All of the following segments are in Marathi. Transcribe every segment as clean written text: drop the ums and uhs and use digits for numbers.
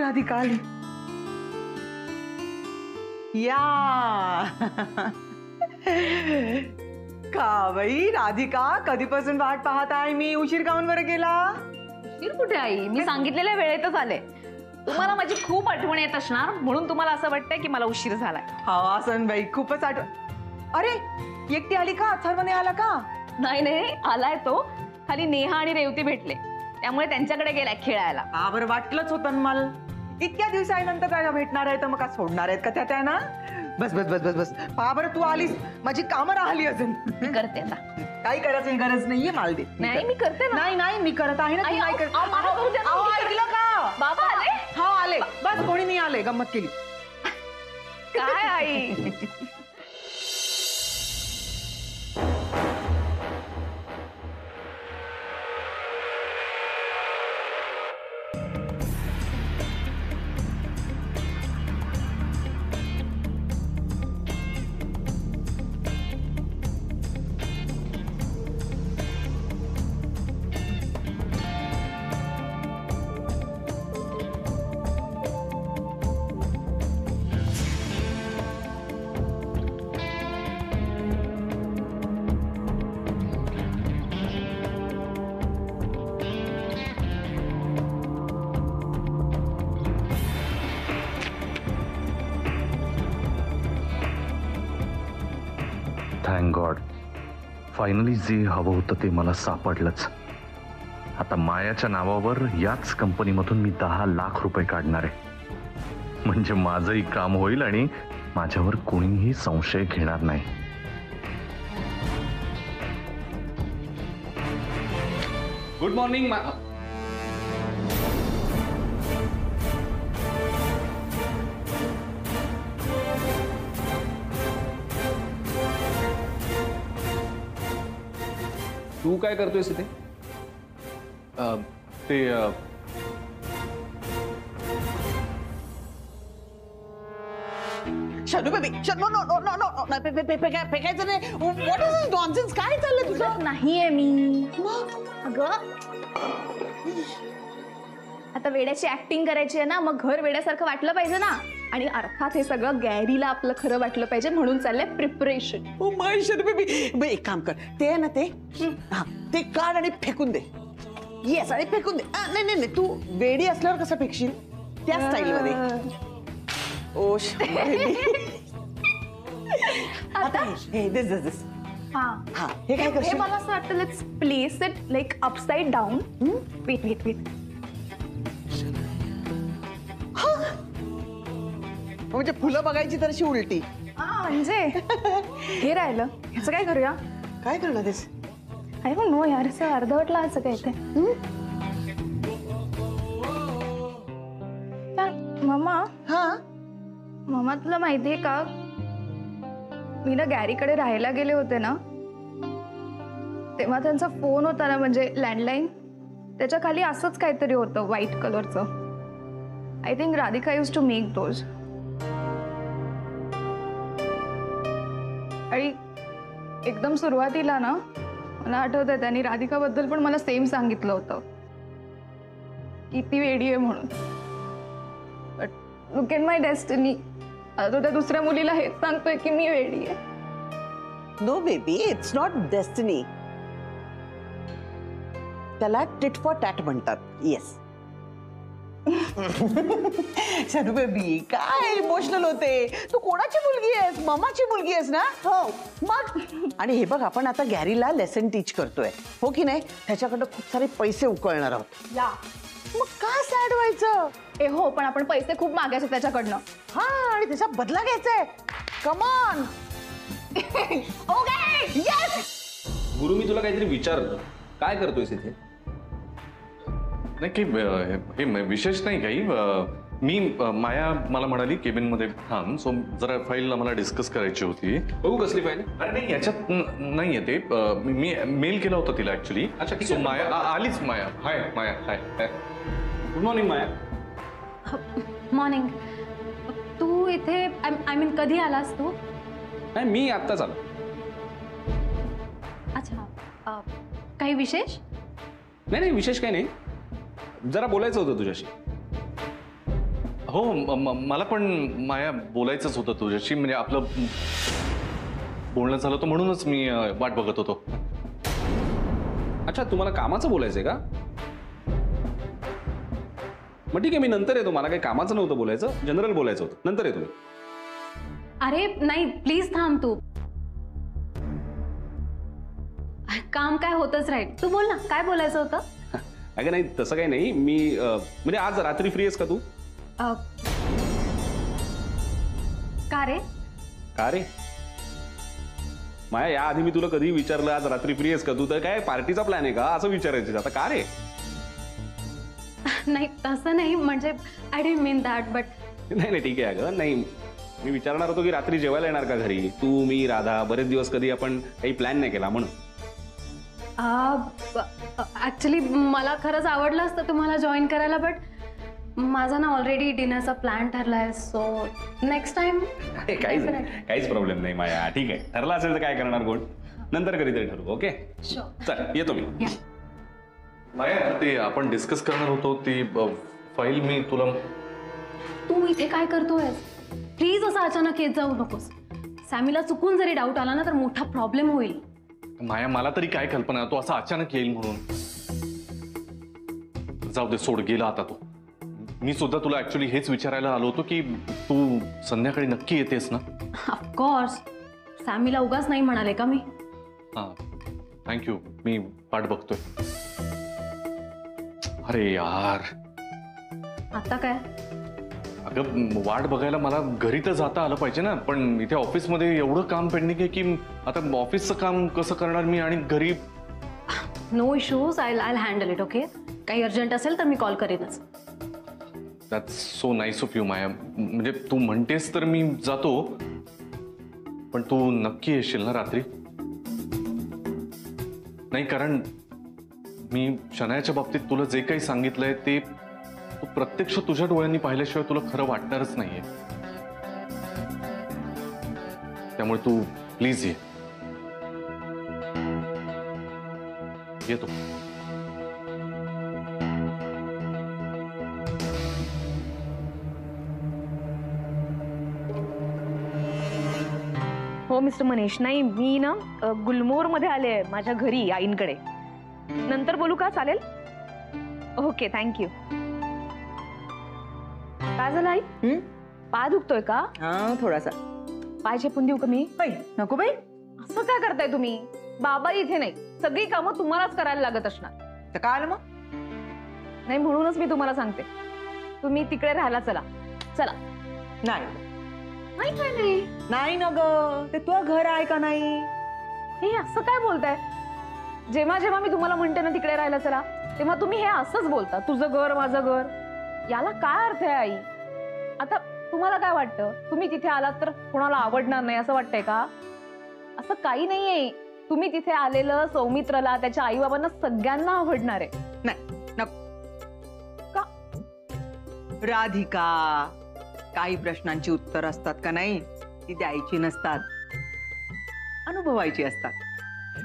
राधिका आली. या का बाई राधिका, कधीपासून वाट पाहत आहे मी. उशीर काऊन बरं गेला? उशीर कुठे आई, मी सांगितलेल्या वेळेतच आले. तुम्हाला माझी खूप आठवण येत असणार म्हणून तुम्हाला असं वाटतंय की मला उशीर झालाय. हा सनबाई खूपच आठवण. अरे एकटी आली का? अथर्व नाही आला का? नाही नाही आलाय तो. खाली नेहा आणि रेवती भेटले त्यामुळे त्यांच्याकडे गेलाय खेळायला. का बरं वाटलंच होतं मला. इतक्या दिवसानंतर काय भेटणार आहे तर मग का सोडणार आहेत का त्या ना? बस बस बस बस बस पहा बरं तू आलीस, माझी कामं राहिली अजून. करते आता. काही करायची गरज नाहीये मालदे. नाही मी करते ना. नाही नाही मी करत आहे ना. आई, नाही अहो, अहो, मला करू द्या ना. ऐकलं का? बाबा आले. हा आले. बस कोणी नाही आले, गंमत केली. काय आई? थँक गॉड, फायनली जे हवं होतं ते मला सापडलंच. आता मायाच्या नावावर याच कंपनीमधून मी 10 लाख रुपये काढणार आहे. म्हणजे माझंही काम होईल आणि माझ्यावर कोणीही संशय घेणार नाही. Good morning. तू काय करतोयस इथे? ते Shanu baby, no no no no no, फेकायचं नाही. What is this nonsense? काय चाललंय तुझं? नाहीये मी. अगं आता वेड्याची ऍक्टिंग करायची आहे ना, मग घर वेड्यासारखं वाटलं पाहिजे ना. आणि अर्थात हे सगळं गॅरीला आपलं खरं वाटलं पाहिजे म्हणून चाललंय preparation. Oh my Shanu baby, एक काम कर, ते आहे ना ते हा ते काढ आणि फेकून दे. येस आणि फेकून दे. नाही नाही नाही, तू वेडी असल्यावर कसं फेकशील त्या स्टाईल मध्ये. ओ आता हे दिस दिस दिस. हा हे काय करशील? मला असं वाटतं let's place it like upside down. Wait wait wait. म्हणजे फुलं बघायची तर अशी उलटी. म्हणजे हे राहिलं, ह्याचं काय करूया? काय करणार तेस? आय डोंट नो यार, असं अर्धवटला असं काय ते. मम्मा. हा मम्मा तुला माहितीये का, मी ना गॅरीकडे राहायला गेले होते ना, तेव्हा त्यांचा फोन होता ना, म्हणजे लँडलाईन, त्याच्या खाली असंच काहीतरी होतं व्हाईट कलरचं. I think Radhika used to make those. आणि एकदम सुरुवातीला ना मला आठवतंय त्यांनी राधिकाबद्दल पण मला सेम सांगितलं होतं की ती वेडी आहे म्हणून. But look in my destiny, आता त्या दुसऱ्या मुलीला हेच सांगतोय की मी वेडी आहे. No baby, it's not destiny. त्याला टिट फॉर टॅट म्हणतात. येस. शनू बेबी काय इमोशनल होते. तू कोणाची मुलगी आहेस? मामाची मुलगी आहेस ना? हो मग. आणि हे बघ, आपण आता गॅरीला लेसन टीच करतोय, हो की नाही? त्याच्याकडं खूप सारे पैसे उकळणार आहोत. या मग का सॅड व्हायचं? ए हो, पण आपण पैसे खूप मागायचे त्याच्याकडनं. हा, आणि त्याचा बदला घ्यायचाय. कमॉन. Okay yes. गुरु, मी तुला काहीतरी विचारलं, काय करतोयस इथे? नाही काही हे विशेष नाही काही. मी माया मला म्हणाली केबिन मध्ये थांब, सो जरा फाईल आम्हाला डिस्कस करायची होती. बघू कसली फाईल? अरे नाही, याच्यात नाहीये ते. मी मेल केला होता तिला ऍक्च्युली. अच्छा, ठीक सो आहे. माया आलीच. माया हाय. माया हाय. गुड मॉर्निंग माया. मॉर्निंग. तू इथे आय मीन कधी आलास तू? नाही, मी आत्ताच आलो. अच्छा, काही विशेष? नाही नाही, विशेष काही नाही, जरा बोलायचं होतं तुझ्याशी. हो मला पण माया बोलायचंच होतं तुझ्याशी, म्हणजे आपलं बोलणं झालं होतं म्हणूनच मी वाट बघत होतो. अच्छा, तुम्हाला कामाचं बोलायचंय का? मग ठीक आहे, मी नंतर येतो. मला काही कामाचं नव्हतं बोलायचं, जनरल बोलायचं होतं. नंतर येतो मी. अरे नाही, प्लीज थांब तू. काम काय होतच राहील. तू बोल ना, काय बोलायचं होतं? अगं नाही, तसं काही नाही. मी म्हणजे आज रात्री फ्री आहेस का तू? का रे? का रे माया, याआधी मी तुला कधी विचारलं आज रात्री फ्री आहेस का तू, तर काय पार्टीचा प्लॅन आहे का असं विचारायचं. आता का रे? नाही तसं नाही, म्हणजे I didn't mean that, but नाही नाही ठीक आहे. अगं नाही, मी विचारणार होतो की रात्री जेवायला येणार का घरी, तू मी राधा. बरेच दिवस कधी आपण काही प्लॅन नाही केला म्हणून. ऍक्च्युली मला खरंच आवडलं असतं तुम्हाला जॉईन करायला, बट माझा ना ऑलरेडी डिनरचा प्लॅन ठरलाय, सो नेक्स्ट टाइम. काहीच प्रॉब्लेम नाही माया. ठीक आहे, ठरलं असेल तर काय करणार कोण, नंतर कधीतरी ठरवू. ओके चल, येतो मी. माया, ते आपण डिस्कस करणार होतो ती फाईल मी तुला. तू इथे काय करतोय? प्लीज असं अचानक येत जाऊ नकोस. सॅमीला चुकून जरी डाऊट आला ना तर मोठा प्रॉब्लेम होईल. माया, मला तरी काय कल्पना तो असं अचानक येईल म्हणून. जाऊ दे, सोड, गेला आता तो. मी सुद्धा तुला ऍक्च्युली हेच विचारायला आलो होतो की तू संध्याकाळी नक्की येतेस ना? ऑफकोर्स. सॅमीला उगाच नाही म्हणाले का मी? हां, थँक्यू. मी वाट बघतोय. अरे यार, आता काय? अगं वाट बघायला मला घरी तर जाता आलं पाहिजे ना, पण इथे ऑफिसमध्ये एवढं काम पेंडिंग आहे की आता ऑफिसचं काम कसं करणार मी आणि घरी. No issues, I handle it. Okay, काही अर्जंट असेल तर मी कॉल करेनच. That's so nice of you Maya. म्हणजे तू म्हणतेस तर मी जातो, पण तू नक्की येशील ना रात्री? नाही, कारण मी शनायाच्या बाबतीत तुला जे काही सांगितलंय ते तू प्रत्यक्ष तुझ्या डोळ्यांनी पाहिल्याशिवाय तुला खरं वाटणारच नाहीये. त्यामुळे तू प्लीज येतो. हो मिस्टर मनीष, नाही मी ना गुलमोहरमध्ये आले आहे माझ्या घरी आईंकडे. नंतर बोलू का? चालेल? Okay, thank you. काय झालं आई? पाय दुखतोय का? हा, थोडासा. पाय चेपून देऊ का मी? बाई नको बाई. असं काय करताय तुम्ही? बाबा इथे नाही, सगळी कामं तुम्हालाच करायला लागत असणार. तर काय आलं मग? नाही, म्हणूनच मी तुम्हाला सांगते, तुम्ही तिकडे राहायला चला. चला. नाही नाही काय नाही. नाही ना ग, ते तुझं घर आहे का नाही? हे असं काय बोलताय? जेव्हा जेव्हा मी तुम्हाला म्हणते ना तिकडे राहायला चला, तेव्हा तुम्ही हे असंच बोलता, तुझं घर माझं घर. याला काय अर्थ आहे आई? आता तुम्हाला काय वाटतं, तुम्ही तिथे आलात तर कोणाला आवडणार नाही असं वाटतंय का? असं काही नाहीये. तुम्ही तिथे आलेलं सौमित्रला, त्याच्या आई बाबांना सगळ्यांना आवडणार आहे. नाही, नको. का? राधिका, काही प्रश्नांची उत्तर असतात का नाही, ती द्यायची नसतात, अनुभवायची असतात.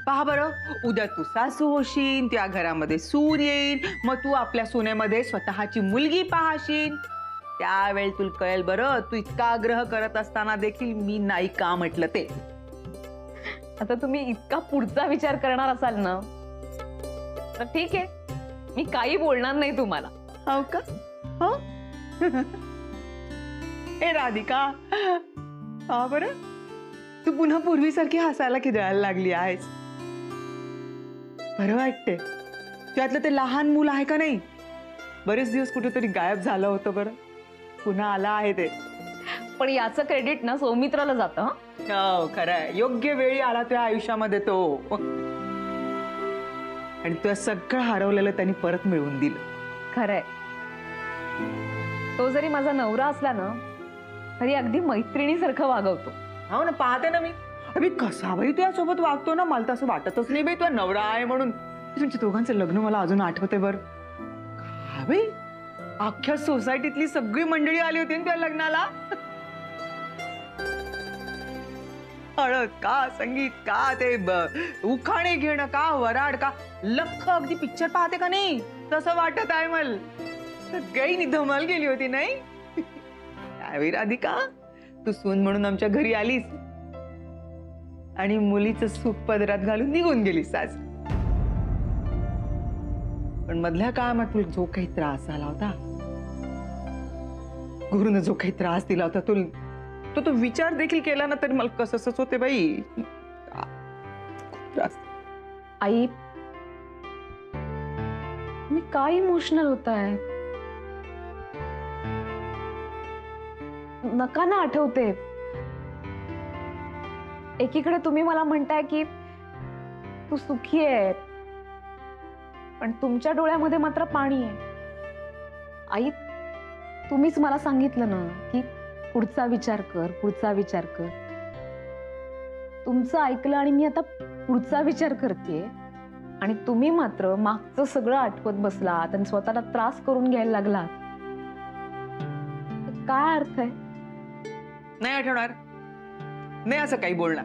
पहा बरं, उद्या तू सासू होशील, त्या घरामध्ये सूर येईल, मग तू आपल्या सुनेमध्ये स्वतःची मुलगी पाहशील. त्यावेळी तुला कळेल बरं, तू इतका आग्रह करत असताना देखील मी नाही का म्हटलं ते. आता तुम्ही इतका पुढचा विचार करणार असाल ना तर ठीक आहे, मी काही बोलणार नाही तुम्हाला. हो का? हो. ए राधिका, हा बरं, तू पुन्हा पूर्वीसारखी हसायला खिदळायला लागली आहेस. बरं वाटते. त्यातलं ते लहान मूल आहे का नाही, बरेच दिवस कुठेतरी गायब झालं होतं, बरं पुन्हा आला आहे ते. पण याचं क्रेडिट ना सौमित्राला जातं. हो, खरंय. योग्य वेळी आला तुझ्या आयुष्यामध्ये तो, आणि तुझं सगळं हरवलेलं त्यांनी परत मिळवून दिलं. खरंय. तो जरी माझा नवरा असला ना तरी अगदी मैत्रिणीसारखं वागवतो. हो ना, पाहते ना मी. अरे कसा बाई तुझ्यासोबत वागतो ना, मला तर असं वाटतच नाही बाई तुझा नवरा आहे म्हणून. तुमच्या दोघांचं लग्न मला अजून आठवते बरं. हा बाई, अख्ख्या सोसायटीतली सगळी मंडळी आली होती ना त्या लग्नाला. हळद का, संगीत का, ते उखाणे घेणं का, वराड का, लख अगदी पिक्चर पाहते का नाही तसं वाटत आहे मला. सगळी धमाल गेली होती नाही. काय बाई राधिका, तू सून म्हणून आमच्या घरी आलीस आणि मुलीचं सुख पदरात घालून निघून गेलीस आज. पण मधल्या काळात तुला जो काही त्रास झाला होता, गुरुनं जो काही त्रास दिला होता, तो विचार देखील केला ना तरी मला कसंच होते बाई. त्रास. आई, मी काय इमोशनल होताय? नका ना आठवते. एकीकडे तुम्ही मला म्हणताय की तू सुखी आहे, पण तुमच्या डोळ्यामध्ये मात्र पाणी आहे. आई, तुम्हीच मला सांगितलं ना की पुढचा विचार कर, पुढचा विचार कर. तुमचं ऐकलं आणि मी आता पुढचा विचार करतेय, आणि तुम्ही मात्र मागचं सगळं आठवत बसलात आणि स्वतःला त्रास करून घ्यायला लागलात. काय अर्थ आहे? नाही आठवणार, नाही असं काही बोलणार.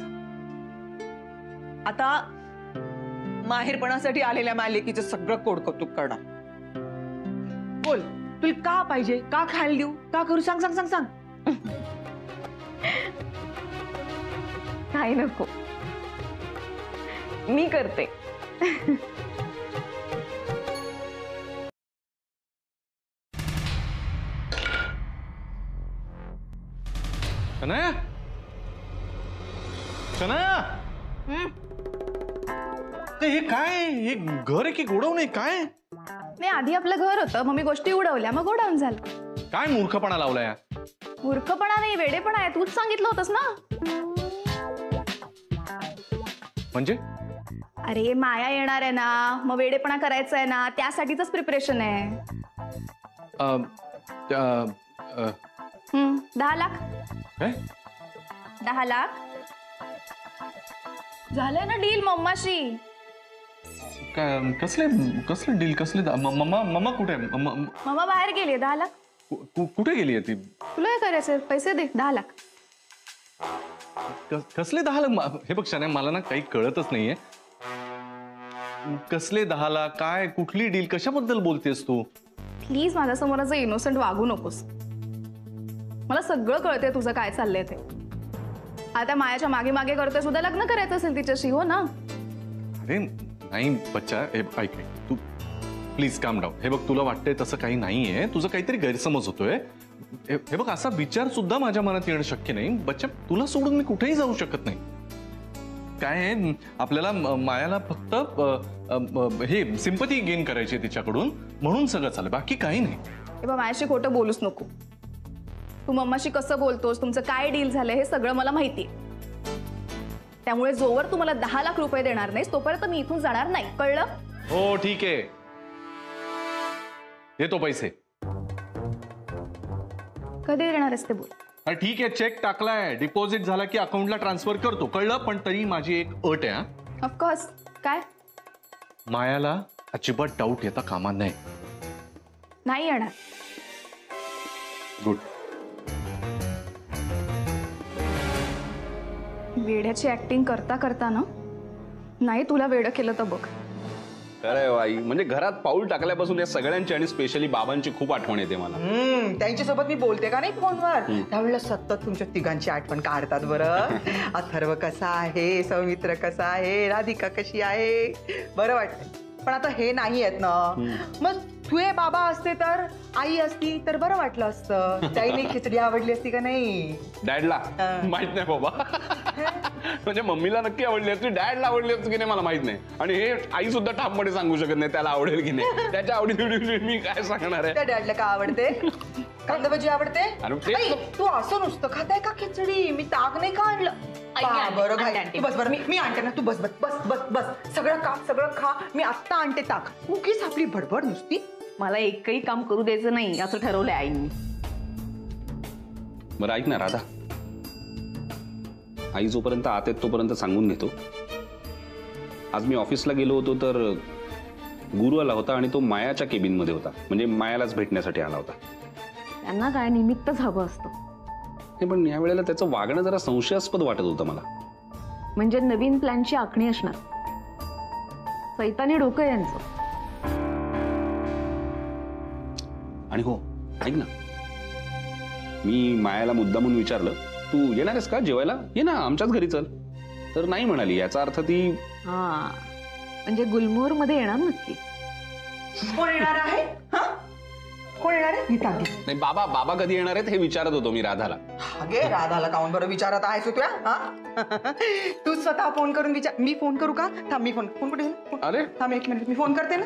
आता माहेरपणासाठी आलेल्या मालिकेचं सगळं कोडकौतुक करणार. बोल, तुला का पाहिजे, का खायला देऊ, का करू, सांग सांग सांग सांग. काही नको, मी करते. शनाया, शनाया, हे काय, हे घर आहे की गोडाऊन आहे काय? नाही, आधी आपलं घर होतं, मग मी गोष्टी उडवल्या, मग गोडाऊन झालं. काय मूर्खपणा लावलाय? मूर्खपणा नाही, वेडेपणा आहे. तूच सांगितलं होतंस ना. म्हणजे अरे माया येणार आहे ना, मग वेडेपणा करायचा आहे ना, त्यासाठीच प्रिपरेशन आहे. 10 लाख. काय? 10 लाख झालंय ना डील मम्माशी. कसले डील, कसले? मम्मा कुठे आहे? मम्मा बाहेर गेली. 10 लाख. कुठे गेली आहे ती? तुला काय करायचं, पैसे दे. 10 लाख. कसले 10 लाख? हे बघ शनाया, मला ना काही कळतच नाहीये. कसले 10 लाख? काय, कुठली डील, कशाबद्दल बोलतेस तू? प्लीज माझ्यासमोर असं इनोसंट वागू नकोस. मला सगळं कळतंय तुझं काय चाललंय ते. आता मायाच्या मागे मागे करतोय, सुद्धा लग्न करायचं असेल तिच्याशी, हो ना? अरे नाही बच्चा, ऐक, तू प्लीज काम डाऊन. हे बघ, तुला वाटतंय तसं काही नाहीये, तुझं काहीतरी गैरसमज होतोय. हे बघ, असा विचार सुद्धा माझ्या मनात येणं शक्य नाही. बच्चा, तुला सोडून मी कुठेही जाऊ शकत नाही. काय आहे, आपल्याला मायाला फक्त हे सिंपती गेन करायची तिच्याकडून, म्हणून सगळं चाललं, बाकी काही नाही. हे बघ, माझ्याशी खोटं बोलूच नको. तू मम्माशी कसं बोलतोस, तुमचं काय डील झालंय हे सगळं मला माहितीये. त्यामुळे जोवर तू मला 10 लाख रुपये देणार नाहीस तोपर्यंत मी इथून जाणार नाही, कळलं? हो ठीक आहे, देतो पैसे. कधी देणार आहेस ते बोल. अरे ठीक आहे, चेक टाकलाय, डिपॉझिट झाला की अकाउंटला ट्रान्सफर करतो, कळलं? पण तरी माझी एक अट आहे. ऑफकोर्स. काय? मायाला अजिबात डाऊट येता कामा नाही. नाही येणार. गुड. वेड्याची ऍक्टिंग करता करता ना, नाही तुला वेडं केलं तर बघ. अरे बाई, म्हणजे घरात पाऊल टाकल्यापासून या सगळ्यांची आणि स्पेशली बाबांची खूप आठवण येते मला. त्यांच्यासोबत मी बोलते का नाही फोनवर, त्यावेळेला सतत तुमच्या तिघांची आठवण काढतात. बरं, अथर्व कसा आहे, सौमित्र कसा आहे, राधिका कशी आहे, बरं वाटतं. पण आता हे नाही आहेत ना. मग तुझे बाबा असते तर, आई असती तर बरं वाटलं असतं. त्याईने खिचडी आवडली असती का नाही? डॅडला माहित नाही बाबा. म्हणजे मम्मीला नक्की आवडली असती, डॅडला आवडली असती की नाही मला माहित नाही. आणि हे आई सुद्धा ठामपणे सांगू शकत नाही त्याला आवडेल की नाही. त्याच्या आवडीनिवडी मी काय सांगणार आहे. त्या डॅडला का आवडते? कांदा भजी आवडते? आई, तू असं नुसतं खाताय का खिचडी? मी ताक नाही का आणलं? बरं घाई, बस बरं, मी आणते ना, तू बस बस बस बस बस, सगळं खा. मी आत्ता आणते ताक. उगीच आपली बडबड नुसती. मला एकही काम करू द्यायचं नाही असं ठरवलंय आईंनी. बरं ऐक ना राधा, आई जोपर्यंत आत येत तोपर्यंत सांगून घेतो. आज मी ऑफिसला गेलो होतो तर गुरु आला होता आणि तो मायाच्या केबिन मध्ये होता. म्हणजे मायालाच भेटण्यासाठी आला होता. त्यांना काय निमित्तच हवं असतं. नाही, पण यावेळेला त्याचं वागणं जरा संशयास्पद वाटत होतं मला. म्हणजे नवीन प्लॅनची आखणी असणार. सैतानी डोकं यांचं. आणि हो ऐक ना, मी मायाला मुद्दामून विचारलं, तू येणार आहेस का जेवायला, ये ना आमच्याच घरी चल. तर नाही म्हणाली. याचा अर्थ ती हा म्हणजे गुलमोहर मध्ये येणार नक्की. कोण येणार आहे? हा? कोण येणार आहे? गीता आली. नाही, बाबा कधी येणार आहेत हे विचारत होतो मी राधाला. अगे राधाला काऊन बरं विचारत आहेस तू त्या? हा? तू स्वतः फोन करून विचार. मी फोन करू का? थांब, मी फोन कुठे गेला? अरे थांब 1 मिनिट, मी फोन करते ना.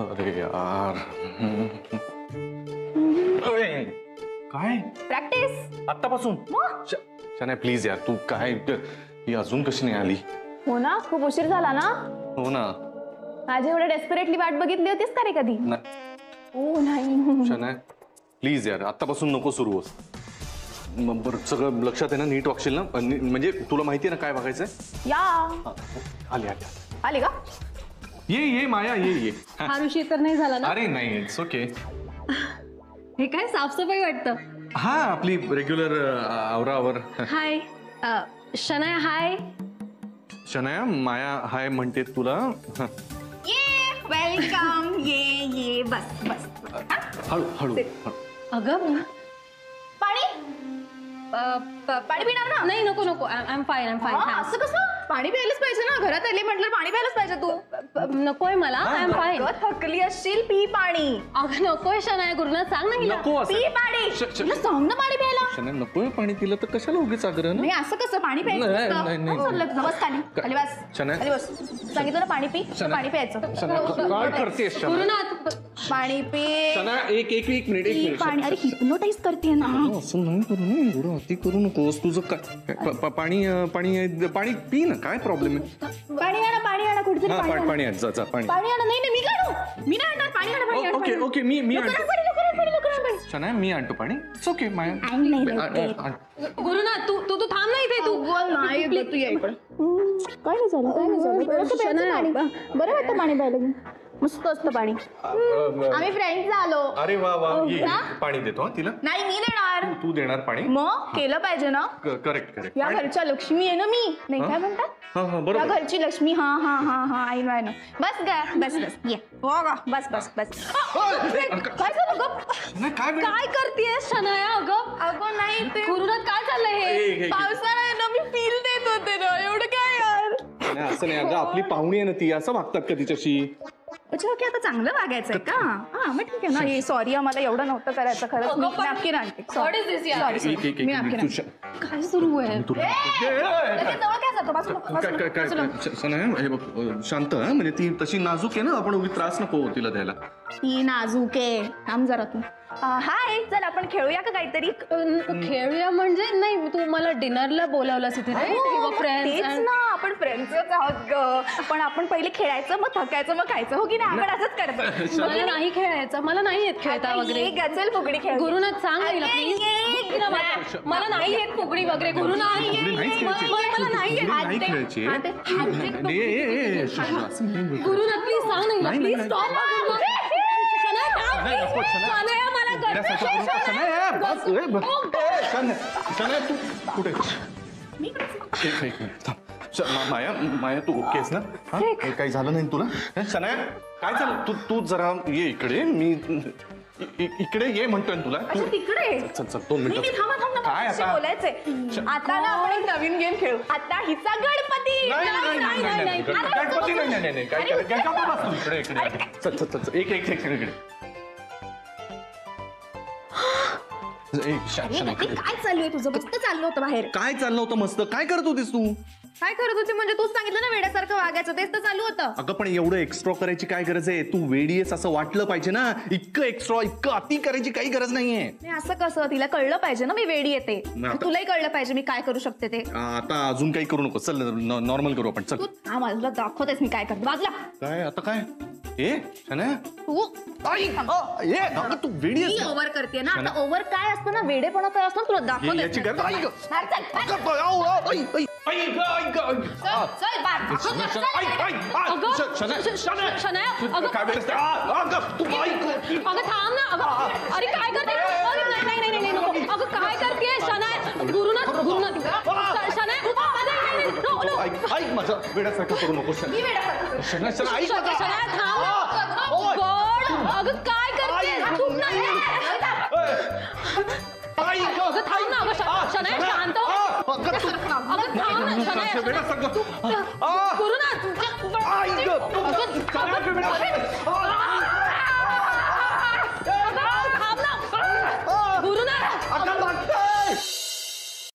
अरे यार. काय प्रॅक्टिस. आत्तापासून शनाया प्लीज यार, तू काय ही अजून कशी नाही आली? हो ना, खूप उशीर झाला ना. हो ना. माझी एवढं डेस्परेटली वाट बघितली होतीस का रे कधी? हो नाही. शनाया प्लीज यार, आत्तापासून नको सुरू होस. बरं सगळं लक्षात आहे ना? नीट वागशील ना? म्हणजे तुला माहिती आहे ना काय बघायचंय? या आली आली का? ये माया, ये. फार उशीर तर नाही झाला ना? अरे नाही, इट्स ओके. हे काय साफसफाई वाटतं. हा, आपली रेग्युलर आवरावर. हाय शनाया. हाय शनाया, माया हाय म्हणते तुला. वेलकम. ये बस. हळू. अगं पाणी पाणी पिणार ना? नाही, नको. I am fine. असं कसं? पाणी प्यायलाच पाहिजे ना. घरात आली म्हटलं पाणी प्यायलाच पाहिजे. तू नकोय मला. I am fine. थकली असशील, पी पाणी. अगं नकोय शनाया, गुरुनाथ सांग ना हिला. नको असं. पी पाणी. तुला सांग ना पाणी प्यायला. शनाया नकोय पाणी, तिला तर कशाला उगीच आग्रह ना? नाही असं कसं पाणी प्यायचं नाही, नसतं. नाही, नाही. हो, चाललं तुझं. बस खाली बस. शनाया. खाली बस. सांगितलं ना पाणी पी. तर पाणी प्यायचं. शनाया काय करतेस शनाया? गुरुनाथ पाणी पी. शनाया एक मिनिट. पाणी. अरे हिप्नोटाईज करते ना. असं नाही करू नये, एवढं अति करू नकोस. तुझं काय पाणी पी ना, काय प्रॉब्लेम आहे? पाणी आणा कुठेतरी. पाणी आण, जा पाणी. पाणी आणा. नाही मी काढू. मी नाही आणणार. पाणी आणा. ओके मी लवकर आणतो. आण पाणी. शनाया मी आणतो पाणी. इट्स ओके माया. गुरुनाथ तू थांब ना इथे. तू नाही तू या इकडे. काय नाही झालं. बरं वाटतं पाणी प्यायला. मस्त असतं पाणी. आम्ही फ्रेंड्स आलो. अरे वा ये. पाणी देतो तिला. नाही मी देणार. तू देणार पाणी? मग केलं पाहिजे ना. करेक्ट. या घरच्या लक्ष्मी आहे ना मी. नाही काय म्हणतात? हा या बरोबर. घरची लक्ष्मी. हा आई ना. बस ये. हो का? बस. काय झालं गं? नाही काय करतेय शनाया? अगं नाही ते गुरुनाथ काय चाललंय हे? पावसाळा आहे ना, मी फील देत होते ना. एवढं काय यार. असं नाही अगं, आपली पाहुणी आहे ना ती. असं वागतात का तिच्याशी? अच्छा ओके, आता चांगलं वागायचंय का? हा मग ठीक आहे ना. सॉरी आम्हाला एवढं नव्हतं करायचं खरंच. मी नॅपकिन आणते. What is this यार? Sorry. मी नॅपकिन आणते. काय सुरू आहे? लगेच जवळ काय जातो? बाजूला. शनाया हे बघ, शांत हा. म्हणजे ती तशी नाजूक आहे ना, आपण उगी त्रास नको तिला द्यायला. ती नाजूक आहे. थांब जरा तू. हाय, चल आपण खेळूया का काहीतरी? खेळूया म्हणजे? नाही, तू मला डिनरला बोलावलंस इथे. तेच ना, आपण फ्रेंड्सच आहोत ग. पण आपण पहिले खेळायचं, मग थकायचं, मग खायचं. हो की नाही? आपण असंच करतो. मला नाही खेळायचं. मला नाही येत खेळता वगैरे. गचल फुगडी खेळ. गुरुनाथ सांग ना प्लीज. मला नाही येत फुगडी वगैरे. गुरुनाथ मला नाही येत. खेळायची. गुरुनाथ प्लीज सांग ना प्लीज. स्टॉप. तू कुठे? एक मिनिट थांब. माया तू ओकेस ना? काही झालं नाही तुला? शनाया काय झालं? तू जरा ये इकडे. मी इकडे ये म्हणतोय तुला. तिकडे चल 2 मिनिटं. काय आता बोलायचंय? आता ना आपण एक नवीन गेम खेळू. आता हिचा गणपती. गणपती नाही. काय इकडे चल. एक इकडे. काय चालू आहे तुझं? मस्त चाललं होतं बाहेर. काय चाललं होतं मस्त? काय करत होतीस तू? काय करत होती म्हणजे? तूच सांगितलं ना वेड्यासारखं वागायचं. तेच तर चालू होतं. अगं पण एवढं एक्स्ट्रा करायची काय गरज आहे? तू वेडीएस असं वाटलं पाहिजे ना. इतकं एक्स्ट्रा, इतकं अति करायची काही गरज नाहीये. असं कसं? तिला कळलं पाहिजे ना मी वेडी येते. तुलाही कळलं पाहिजे मी काय करू शकते ते. आता अजून काही करू नको. चल नॉर्मल करू आपण. चल तू मला दाखवतेस मी काय करते. बाजूला. काय आता काय? शनाया तू तू वेडीएस. मी ओव्हर करते ना. आता ओव्हर काय असतं ना, वेडेपणा काय असतं तुला दाखवते. याची गरज नाही. अगं थांब ना. अरे काय करते? नाही अगं काय करतेय शनाया? गुरुनाथ शनाया माझं वेड्यासारखं करू नको. शनाया थांब. गुरुनाथ